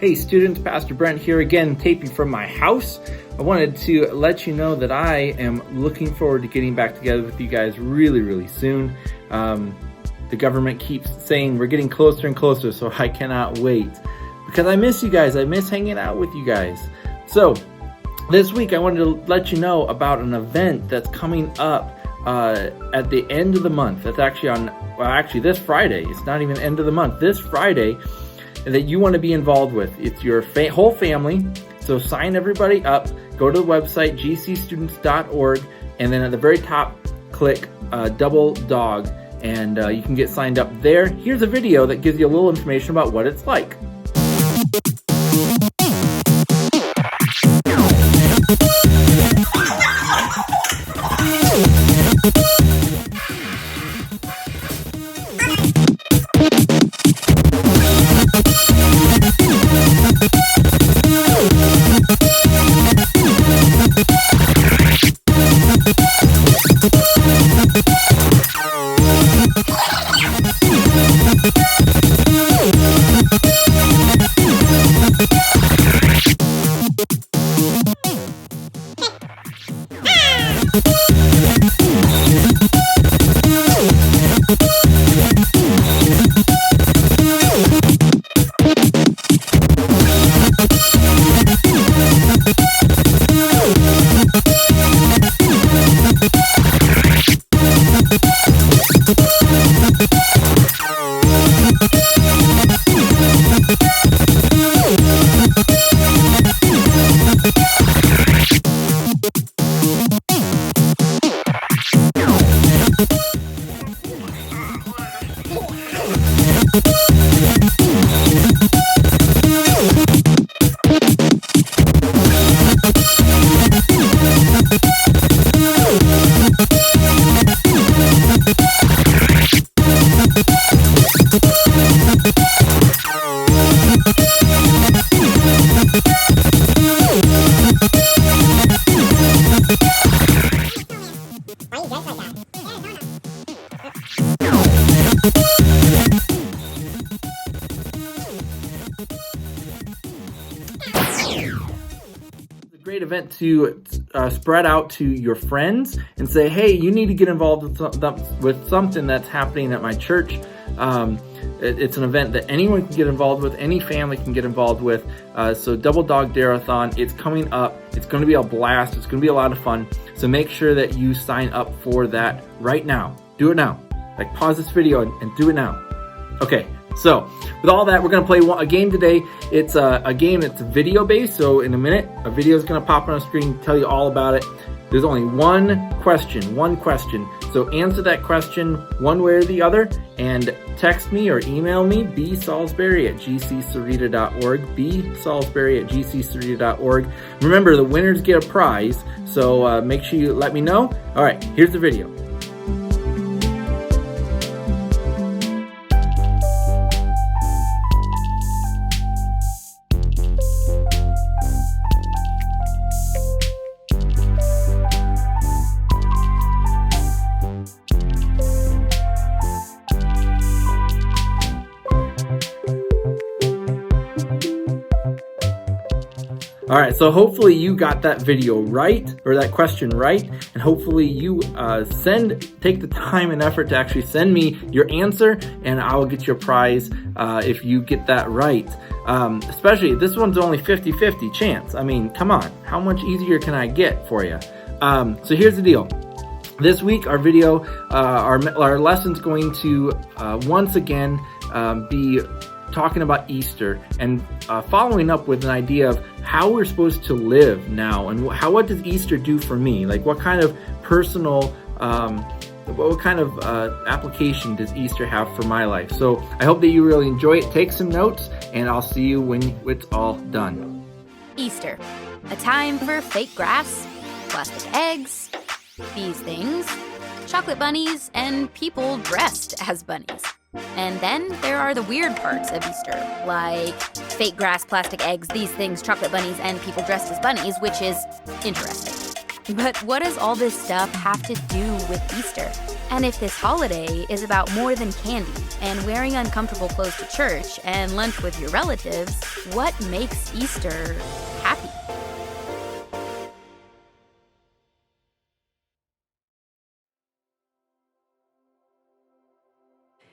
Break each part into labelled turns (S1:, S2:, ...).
S1: Hey students, Pastor Brent here again, taping from my house. I wanted to let you know that I am looking forward to getting back together with you guys really soon. The government keeps saying we're getting closer and closer, so I cannot wait. Because I miss you guys, I miss hanging out with you guys. So, this week I wanted to let you know about an event that's coming up at the end of the month. That's actually this Friday. It's not even end of the month. This Friday, that you want to be involved with. It's your whole family, so sign everybody up. Go to the website gcstudents.org, and then at the very top click Double Dog, and you can get signed up there. Here's a video that gives you a little information about what it's like. Great event to spread out to your friends and say, hey, you need to get involved with something that's happening at my church. It's an event that anyone can get involved with, any family can get involved with. So Double Dog Dare-A-Thon, it's coming up. It's going to be a blast. It's going to be a lot of fun. So make sure that you sign up for that right now. Do it now. Like, pause this video and do it now. Okay. So, with all that, we're going to play a game today. It's a game that's video based, so in a minute, a video is going to pop on the screen, tell you all about it. There's only one question. So answer that question one way or the other, and text me or email me, bsalisbury@gcsarita.org, bsalisbury@gcsarita.org. Remember, the winners get a prize, so make sure you let me know. All right, here's the video. All right, so hopefully you got that video right, or that question right, and hopefully you take the time and effort to actually send me your answer, and I will get you a prize if you get that right. Especially, this one's only 50-50 chance. I mean, come on, how much easier can I get for you? So here's the deal. This week, our video, our lesson's going to once again be talking about Easter and following up with an idea of how we're supposed to live now, and what does Easter do for me? Like, what kind of personal, what kind of application does Easter have for my life? So I hope that you really enjoy it. Take some notes, and I'll see you when it's all done.
S2: Easter, a time for fake grass, plastic eggs, these things, chocolate bunnies, and people dressed as bunnies. And then there are the weird parts of Easter, like fake grass, plastic eggs, these things, chocolate bunnies, and people dressed as bunnies, which is interesting. But what does all this stuff have to do with Easter? And if this holiday is about more than candy and wearing uncomfortable clothes to church and lunch with your relatives, what makes Easter happy?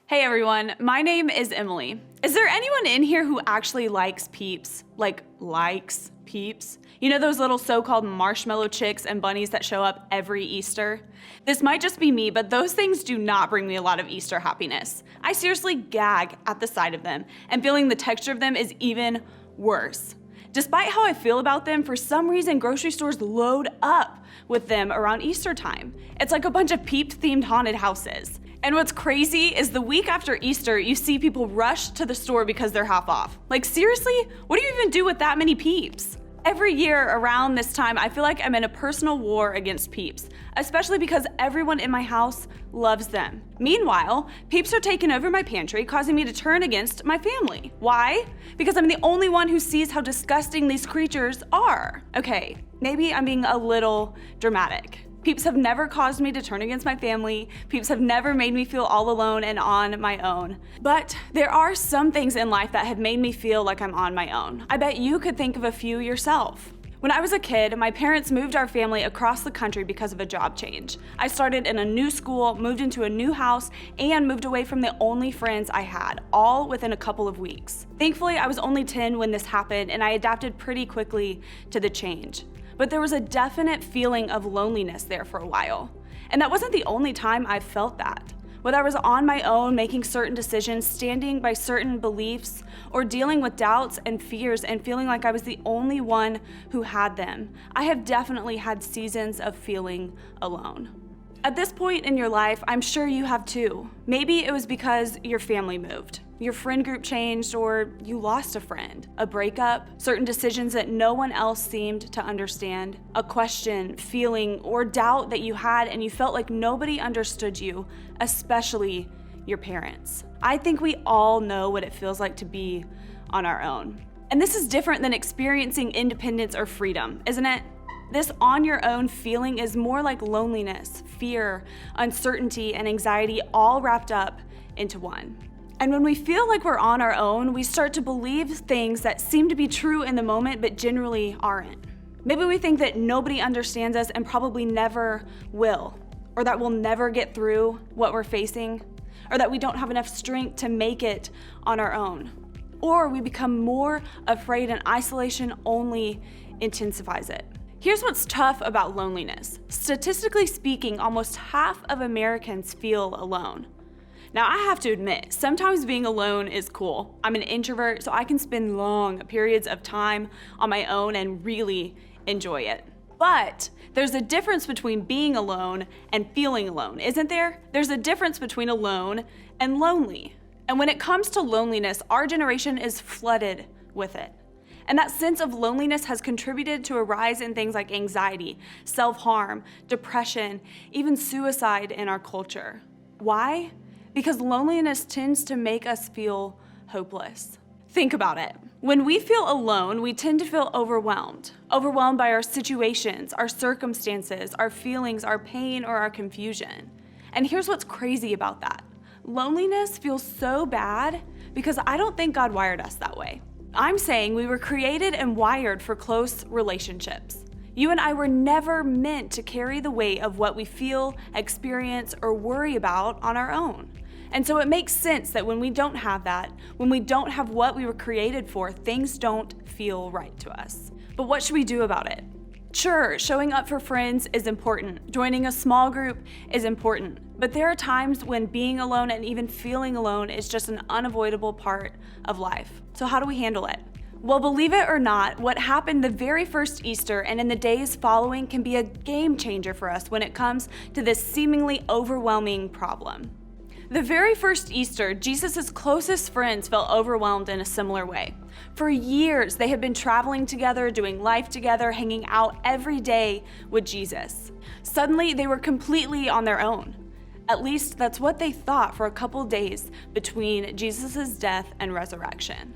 S3: Hey everyone, my name is Emily. Is there anyone in here who actually likes Peeps? Likes Peeps? You know those little so-called marshmallow chicks and bunnies that show up every Easter? This might just be me, but those things do not bring me a lot of Easter happiness. I seriously gag at the sight of them, and feeling the texture of them is even worse. Despite how I feel about them, for some reason grocery stores load up with them around Easter time. It's like a bunch of Peep-themed haunted houses. And what's crazy is the week after Easter, you see people rush to the store because they're half off. Seriously? What do you even do with that many Peeps? Every year around this time, I feel like I'm in a personal war against Peeps, especially because everyone in my house loves them. Meanwhile, Peeps are taking over my pantry, causing me to turn against my family. Why? Because I'm the only one who sees how disgusting these creatures are. Okay, maybe I'm being a little dramatic. Peeps have never caused me to turn against my family. Peeps have never made me feel all alone and on my own. But there are some things in life that have made me feel like I'm on my own. I bet you could think of a few yourself. When I was a kid, my parents moved our family across the country because of a job change. I started in a new school, moved into a new house, and moved away from the only friends I had, all within a couple of weeks. Thankfully, I was only 10 when this happened, and I adapted pretty quickly to the change. But there was a definite feeling of loneliness there for a while. And that wasn't the only time I felt that. Whether I was on my own, making certain decisions, standing by certain beliefs, or dealing with doubts and fears and feeling like I was the only one who had them, I have definitely had seasons of feeling alone. At this point in your life, I'm sure you have too. Maybe it was because your family moved, your friend group changed, or you lost a friend, a breakup, certain decisions that no one else seemed to understand, a question, feeling, or doubt that you had and you felt like nobody understood you, especially your parents. I think we all know what it feels like to be on our own. And this is different than experiencing independence or freedom, isn't it? This on your own feeling is more like loneliness, fear, uncertainty, and anxiety all wrapped up into one. And when we feel like we're on our own, we start to believe things that seem to be true in the moment but generally aren't. Maybe we think that nobody understands us and probably never will, or that we'll never get through what we're facing, or that we don't have enough strength to make it on our own. Or we become more afraid and isolation only intensifies it. Here's what's tough about loneliness. Statistically speaking, almost half of Americans feel alone. Now, I have to admit, sometimes being alone is cool. I'm an introvert, so I can spend long periods of time on my own and really enjoy it. But there's a difference between being alone and feeling alone, isn't there? There's a difference between alone and lonely. And when it comes to loneliness, our generation is flooded with it. And that sense of loneliness has contributed to a rise in things like anxiety, self-harm, depression, even suicide in our culture. Why? Because loneliness tends to make us feel hopeless. Think about it. When we feel alone, we tend to feel overwhelmed by our situations, our circumstances, our feelings, our pain, or our confusion. And here's what's crazy about that. Loneliness feels so bad because I don't think God wired us that way. I'm saying we were created and wired for close relationships. You and I were never meant to carry the weight of what we feel, experience, or worry about on our own. And so it makes sense that when we don't have that, when we don't have what we were created for, things don't feel right to us. But what should we do about it? Sure, showing up for friends is important. Joining a small group is important. But there are times when being alone and even feeling alone is just an unavoidable part of life. So how do we handle it? Well, believe it or not, what happened the very first Easter and in the days following can be a game changer for us when it comes to this seemingly overwhelming problem. The very first Easter, Jesus' closest friends felt overwhelmed in a similar way. For years, they had been traveling together, doing life together, hanging out every day with Jesus. Suddenly, they were completely on their own. At least that's what they thought for a couple days between Jesus' death and resurrection.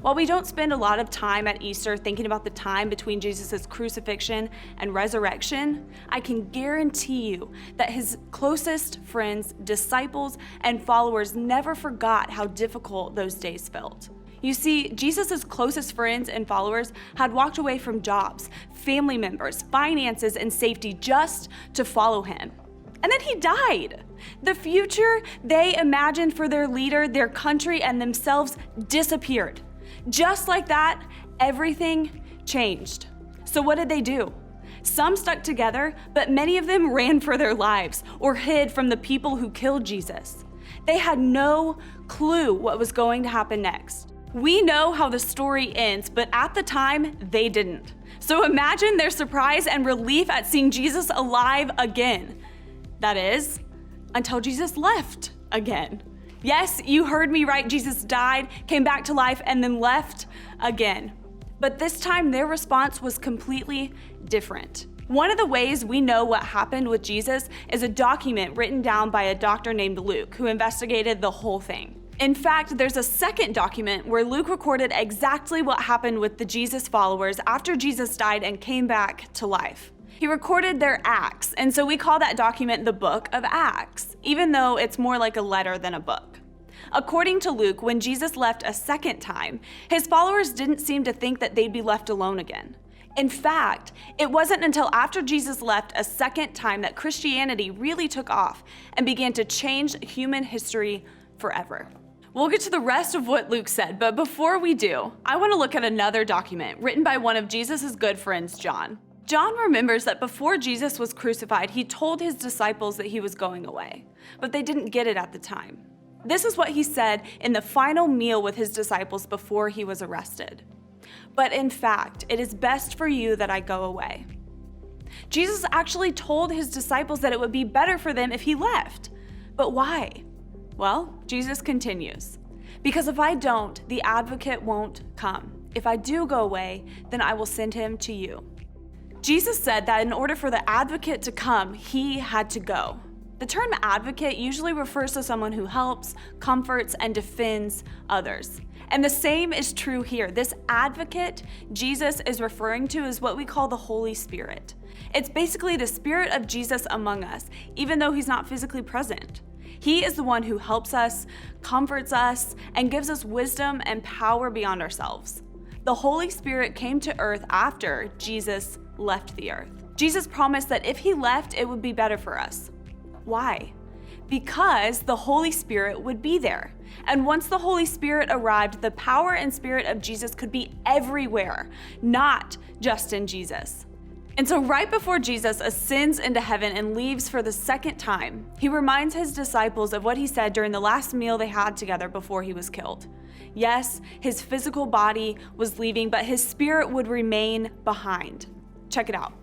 S3: While we don't spend a lot of time at Easter thinking about the time between Jesus' crucifixion and resurrection, I can guarantee you that his closest friends, disciples, and followers never forgot how difficult those days felt. You see, Jesus' closest friends and followers had walked away from jobs, family members, finances, and safety just to follow him. And then he died. The future they imagined for their leader, their country, and themselves disappeared. Just like that, everything changed. So what did they do? Some stuck together, but many of them ran for their lives or hid from the people who killed Jesus. They had no clue what was going to happen next. We know how the story ends, but at the time, they didn't. So imagine their surprise and relief at seeing Jesus alive again. That is, until Jesus left again. Yes, you heard me right. Jesus died, came back to life, and then left again. But this time, their response was completely different. One of the ways we know what happened with Jesus is a document written down by a doctor named Luke, who investigated the whole thing. In fact, there's a second document where Luke recorded exactly what happened with the Jesus followers after Jesus died and came back to life. He recorded their acts, and so we call that document the Book of Acts, even though it's more like a letter than a book. According to Luke, when Jesus left a second time, his followers didn't seem to think that they'd be left alone again. In fact, it wasn't until after Jesus left a second time that Christianity really took off and began to change human history forever. We'll get to the rest of what Luke said, but before we do, I want to look at another document written by one of Jesus' good friends, John. John remembers that before Jesus was crucified, he told his disciples that he was going away, but they didn't get it at the time. This is what he said in the final meal with his disciples before he was arrested. But in fact, it is best for you that I go away. Jesus actually told his disciples that it would be better for them if he left. But why? Well, Jesus continues, because if I don't, the advocate won't come. If I do go away, then I will send him to you. Jesus said that in order for the advocate to come, he had to go. The term advocate usually refers to someone who helps, comforts, and defends others. And the same is true here. This advocate Jesus is referring to is what we call the Holy Spirit. It's basically the Spirit of Jesus among us, even though he's not physically present. He is the one who helps us, comforts us, and gives us wisdom and power beyond ourselves. The Holy Spirit came to earth after Jesus left the earth. Jesus promised that if he left, it would be better for us. Why? Because the Holy Spirit would be there. And once the Holy Spirit arrived, the power and spirit of Jesus could be everywhere, not just in Jesus. And so right before Jesus ascends into heaven and leaves for the second time, he reminds his disciples of what he said during the last meal they had together before he was killed. Yes, his physical body was leaving, but his spirit would remain behind. Check it out.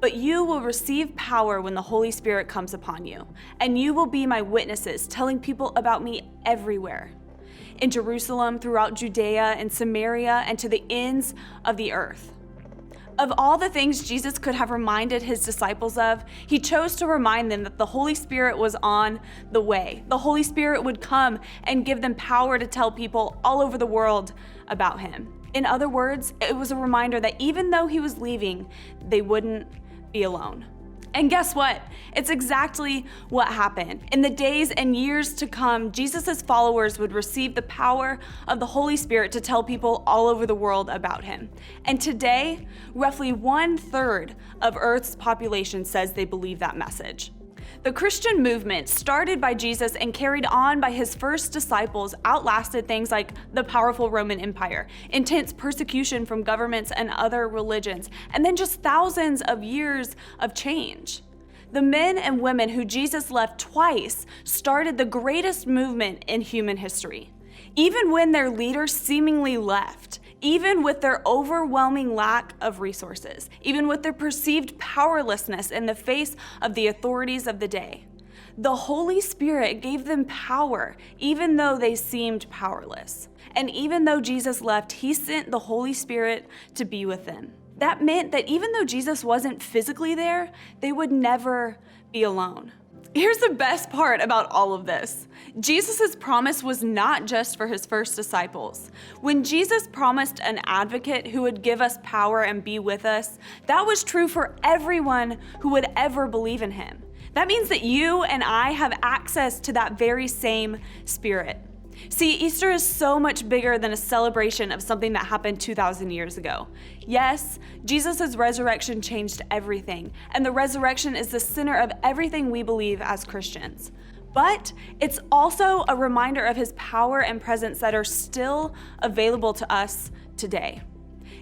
S3: But you will receive power when the Holy Spirit comes upon you, and you will be my witnesses, telling people about me everywhere. In Jerusalem, throughout Judea and Samaria, and to the ends of the earth. Of all the things Jesus could have reminded his disciples of, he chose to remind them that the Holy Spirit was on the way. The Holy Spirit would come and give them power to tell people all over the world about him. In other words, it was a reminder that even though he was leaving, they wouldn't be alone. And guess what? It's exactly what happened. In the days and years to come, Jesus' followers would receive the power of the Holy Spirit to tell people all over the world about him. And today, roughly 1/3 of Earth's population says they believe that message. The Christian movement, started by Jesus and carried on by his first disciples, outlasted things like the powerful Roman Empire, intense persecution from governments and other religions, and then just thousands of years of change. The men and women who Jesus left twice started the greatest movement in human history. Even when their leaders seemingly left, even with their overwhelming lack of resources, even with their perceived powerlessness in the face of the authorities of the day, the Holy Spirit gave them power, even though they seemed powerless. And even though Jesus left, he sent the Holy Spirit to be with them. That meant that even though Jesus wasn't physically there, they would never be alone. Here's the best part about all of this. Jesus' promise was not just for his first disciples. When Jesus promised an advocate who would give us power and be with us, that was true for everyone who would ever believe in him. That means that you and I have access to that very same Spirit. See, Easter is so much bigger than a celebration of something that happened 2,000 years ago. Yes, Jesus' resurrection changed everything, and the resurrection is the center of everything we believe as Christians. But it's also a reminder of his power and presence that are still available to us today.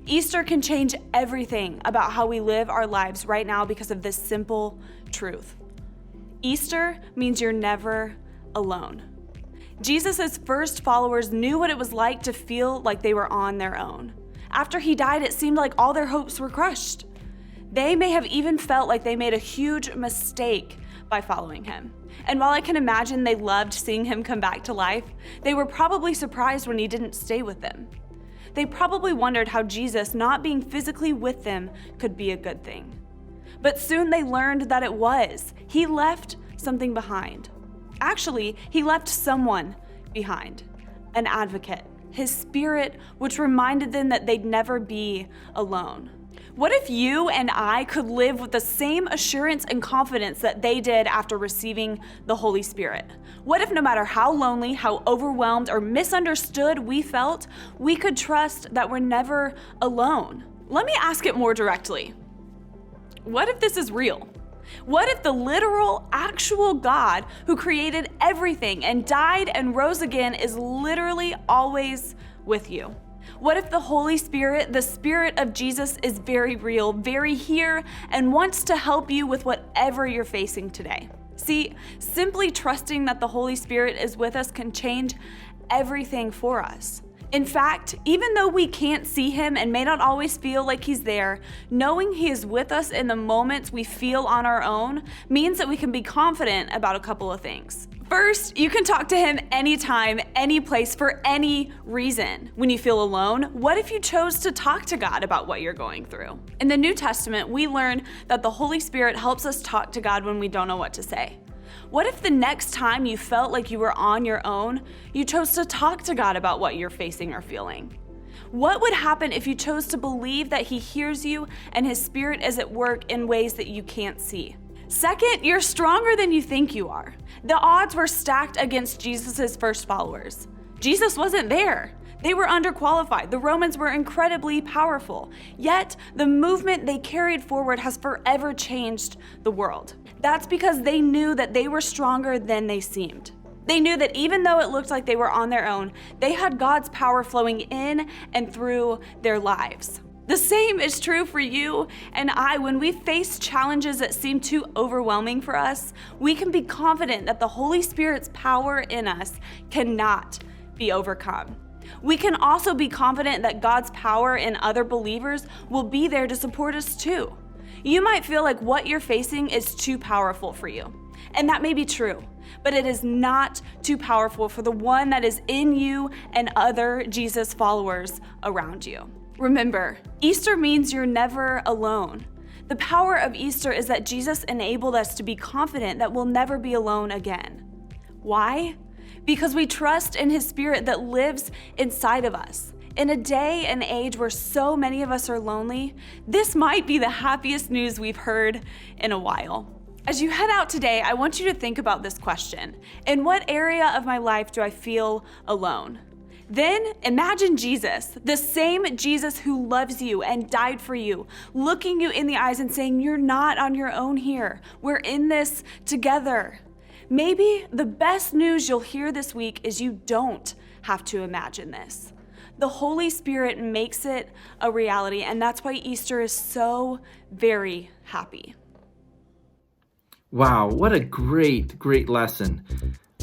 S3: Easter can change everything about how we live our lives right now because of this simple truth. Easter means you're never alone. Jesus' first followers knew what it was like to feel like they were on their own. After he died, it seemed like all their hopes were crushed. They may have even felt like they made a huge mistake by following him. And while I can imagine they loved seeing him come back to life, they were probably surprised when he didn't stay with them. They probably wondered how Jesus not being physically with them could be a good thing. But soon they learned that it was. He left something behind. Actually, he left someone behind, an advocate, his Spirit, which reminded them that they'd never be alone. What if you and I could live with the same assurance and confidence that they did after receiving the Holy Spirit? What if no matter how lonely, how overwhelmed, or misunderstood we felt, we could trust that we're never alone? Let me ask it more directly. What if this is real? What if the literal, actual God who created everything and died and rose again is literally always with you? What if the Holy Spirit, the Spirit of Jesus, is very real, very here, and wants to help you with whatever you're facing today? See, simply trusting that the Holy Spirit is with us can change everything for us. In fact, even though we can't see him and may not always feel like he's there, knowing he is with us in the moments we feel on our own means that we can be confident about a couple of things. First, you can talk to him anytime, any place, for any reason. When you feel alone, what if you chose to talk to God about what you're going through? In the New Testament, we learn that the Holy Spirit helps us talk to God when we don't know what to say. What if the next time you felt like you were on your own, you chose to talk to God about what you're facing or feeling? What would happen if you chose to believe that he hears you and his Spirit is at work in ways that you can't see? Second, you're stronger than you think you are. The odds were stacked against Jesus' first followers. Jesus wasn't there. They were underqualified. The Romans were incredibly powerful. Yet, the movement they carried forward has forever changed the world. That's because they knew that they were stronger than they seemed. They knew that even though it looked like they were on their own, they had God's power flowing in and through their lives. The same is true for you and I. When we face challenges that seem too overwhelming for us, we can be confident that the Holy Spirit's power in us cannot be overcome. We can also be confident that God's power in other believers will be there to support us too. You might feel like what you're facing is too powerful for you, and that may be true, but it is not too powerful for the one that is in you and other Jesus followers around you. Remember, Easter means you're never alone. The power of Easter is that Jesus enabled us to be confident that we'll never be alone again. Why? Because we trust in his Spirit that lives inside of us. In a day and age where so many of us are lonely, this might be the happiest news we've heard in a while. As you head out today, I want you to think about this question. In what area of my life do I feel alone? Then imagine Jesus, the same Jesus who loves you and died for you, looking you in the eyes and saying, "You're not on your own here. We're in this together." Maybe the best news you'll hear this week is you don't have to imagine this. The Holy Spirit makes it a reality, and that's why Easter is so very happy.
S1: Wow, what a great lesson.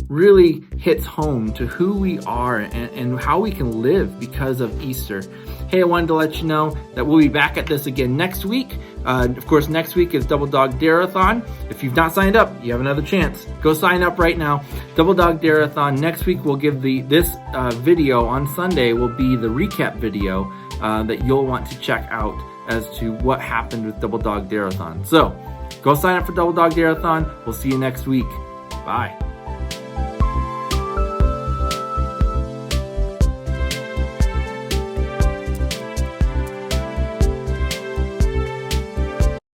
S1: Really hits home to who we are and how we can live because of Easter. Hey, I wanted to let you know that we'll be back at this again next week. Of course, next week is Double Dog Dare-A-Thon. If you've not signed up, you have another chance. Go sign up right now. Double Dog Dare-A-Thon. Next week, we'll give this video on Sunday will be the recap video that you'll want to check out as to what happened with Double Dog Dare-A-Thon. So, Go sign up for Double Dog Dare-A-Thon. We'll see you next week. Bye.